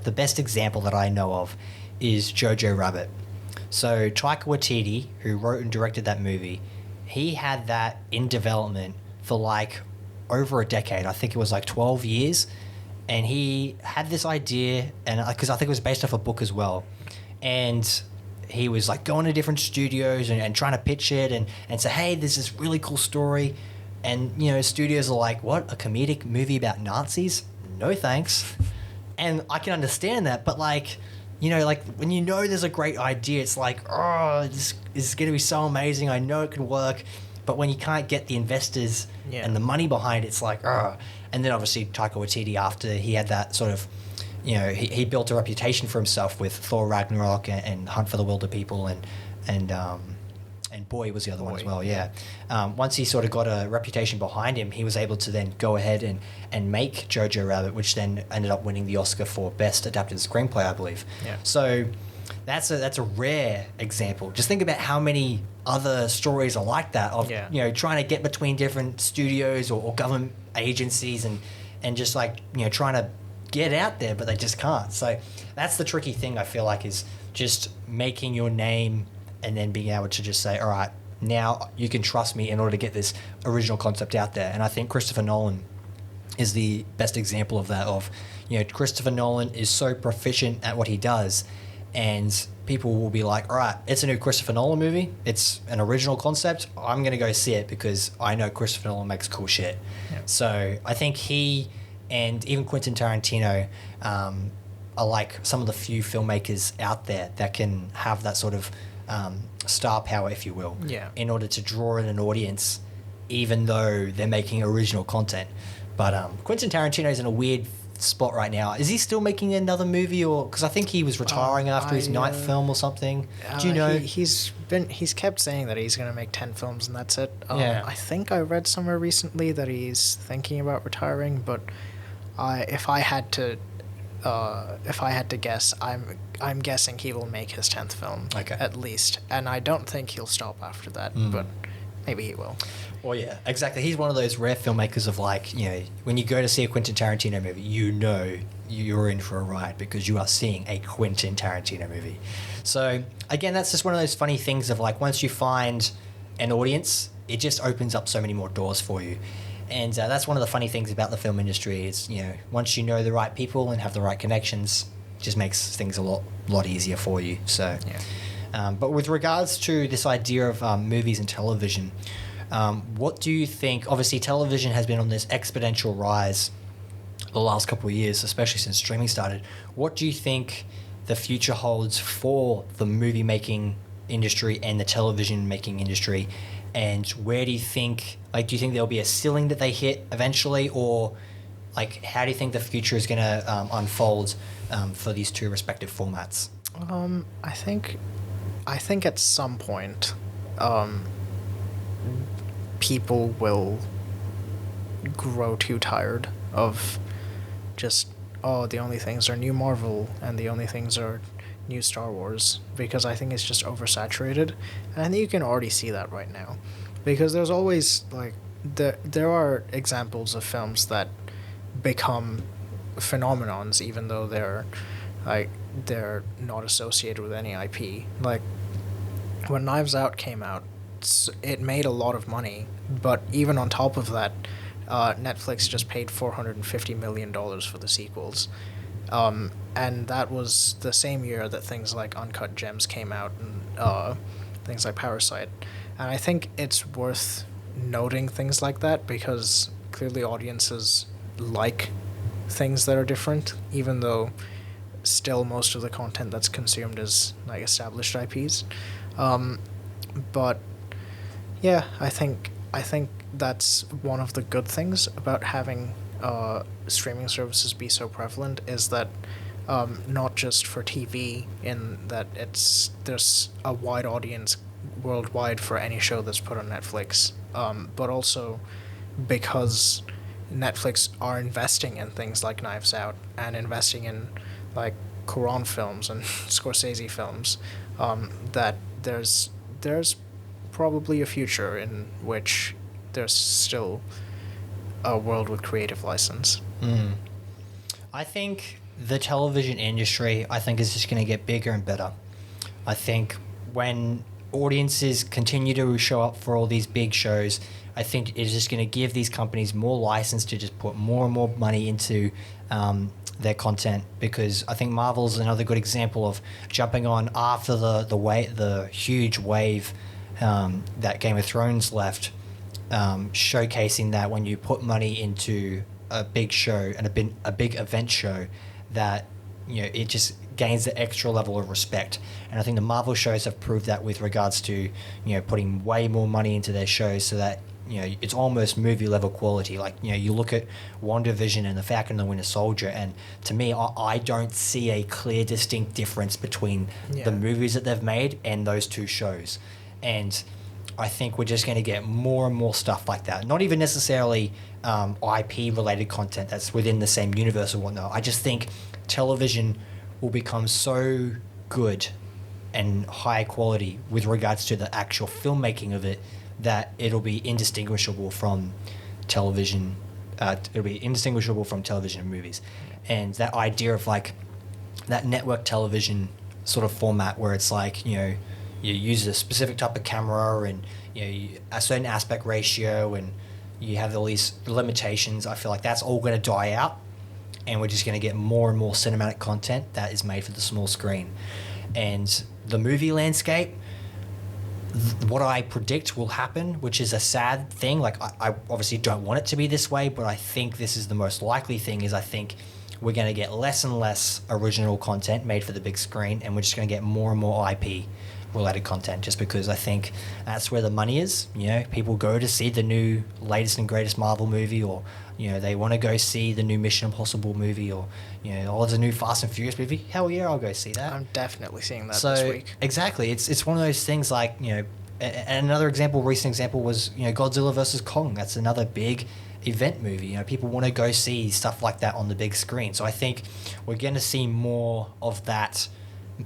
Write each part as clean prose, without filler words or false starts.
the best example that I know of is Jojo Rabbit. So Taika Waititi, who wrote and directed that movie, he had that in development for like over a decade. I think it was like 12 years. And he had this idea, and because I think it was based off a book as well. And he was like going to different studios and trying to pitch it and say, hey, there's this really cool story. And, you know, studios are like, what, a comedic movie about Nazis? No thanks. And I can understand that, but like, you know, like when you know there's a great idea, it's like, oh, this is going to be so amazing. I know it can work. But when you can't get the investors and the money behind it, it's like, oh. And then obviously Taika Waititi, after he had that sort of, you know, he built a reputation for himself with Thor Ragnarok and Hunt for the Wilder People and Boy was the other one as well, yeah. Once he sort of got a reputation behind him, he was able to then go ahead and make Jojo Rabbit, which then ended up winning the Oscar for Best Adapted Screenplay, I believe. Yeah. So that's a rare example. Just think about how many other stories are like that of, you know, trying to get between different studios or government agencies and just like, you know, trying to get out there, but they just can't. So that's the tricky thing, I feel like, is just making your name and then being able to just say, all right, now you can trust me in order to get this original concept out there. And I think Christopher Nolan is the best example of that. Of, you know, Christopher Nolan is so proficient at what he does, and people will be like, all right, it's a new Christopher Nolan movie, it's an original concept, I'm going to go see it because I know Christopher Nolan makes cool shit. Yeah. So I think he and even Quentin Tarantino are like some of the few filmmakers out there that can have that sort of star power, if you will, in order to draw in an audience, even though they're making original content. But Quentin Tarantino's in a weird spot right now. Is he still making another movie, or because I think he was retiring after his ninth film or something? Do you know? He's kept saying that he's going to make 10 films and that's it. I think I read somewhere recently that he's thinking about retiring, but if I had to guess, I'm guessing he will make his 10th film, at least, and I don't think he'll stop after that, but maybe he will. Well, yeah, exactly. He's one of those rare filmmakers of, like, you know, when you go to see a Quentin Tarantino movie, you know you're in for a ride because you are seeing a Quentin Tarantino movie. So, again, that's just one of those funny things of, like, once you find an audience, it just opens up so many more doors for you. And that's one of the funny things about the film industry is, you know, once you know the right people and have the right connections, it just makes things a lot easier for you. So, but with regards to this idea of movies and television, what do you think? Obviously, television has been on this exponential rise the last couple of years, especially since streaming started. What do you think the future holds for the movie making industry and the television making industry? And where do you think, like, do you think there'll be a ceiling that they hit eventually, or like, how do you think the future is going to unfold for these two respective formats? I think at some point, people will grow too tired of just, the only things are new Marvel and the only things are new Star Wars, because I think it's just oversaturated, and I think you can already see that right now, because there's always, like, there are examples of films that become phenomenons even though they're not associated with any IP. Like, when Knives Out came out, it made a lot of money, but even on top of that, Netflix just paid $450 million for the sequels. And that was the same year that things like Uncut Gems came out and things like Parasite. And I think it's worth noting things like that because clearly audiences like things that are different, even though still most of the content that's consumed is like established IPs. But yeah, I think that's one of the good things about having streaming services be so prevalent, is that not just for TV, in that there's a wide audience worldwide for any show that's put on Netflix, but also because Netflix are investing in things like Knives Out and investing in like Cuarón films and Scorsese films, that there's probably a future in which there's still a world with creative license. I think the television industry, I think, is just going to get bigger and better. I think when audiences continue to show up for all these big shows, I think it's just going to give these companies more license to just put more and more money into their content, because I think Marvel's another good example of jumping on after the huge wave that Game of Thrones left, showcasing that when you put money into a big show and a big event show, that it just gains the extra level of respect. And I think the Marvel shows have proved that with regards to putting way more money into their shows, so that it's almost movie level quality. Like you look at WandaVision and the Falcon and the Winter Soldier, and to me, I don't see a clear, distinct difference between the movies that they've made and those two shows. And I think we're just going to get more and more stuff like that. Not even necessarily IP related content that's within the same universe or whatnot. I just think television will become so good and high quality with regards to the actual filmmaking of it, that it'll be indistinguishable from television. It'll be indistinguishable from television and movies. And that idea of like that network television sort of format, where it's like you use a specific type of camera and a certain aspect ratio, and you have all these limitations. I feel like that's all going to die out, and we're just going to get more and more cinematic content that is made for the small screen. And the movie landscape, what I predict will happen, which is a sad thing. Like I obviously don't want it to be this way, but I think this is the most likely thing. Is I think we're going to get less and less original content made for the big screen, and we're just going to get more and more IP related content, just because I think that's where the money is. People go to see the new latest and greatest Marvel movie, or they want to go see the new Mission Impossible movie, or there's a new Fast and Furious movie. Hell yeah, I'll go see that. I'm definitely seeing that this week. Exactly, it's one of those things like and another recent example was Godzilla versus Kong. That's another big event movie. People want to go see stuff like that on the big screen. So I think we're going to see more of that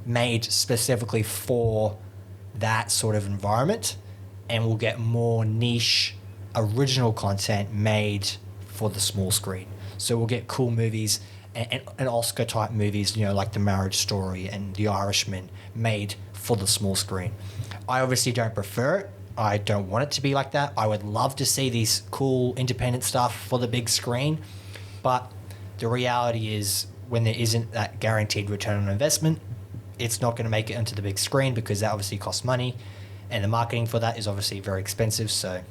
made specifically for that sort of environment, and we'll get more niche original content made for the small screen. So we'll get cool movies and Oscar type movies, like The Marriage Story and The Irishman, made for the small screen. I obviously don't prefer it. I don't want it to be like that. I would love to see these cool independent stuff for the big screen, but the reality is, when there isn't that guaranteed return on investment, it's not going to make it onto the big screen, because that obviously costs money, and the marketing for that is obviously very expensive. So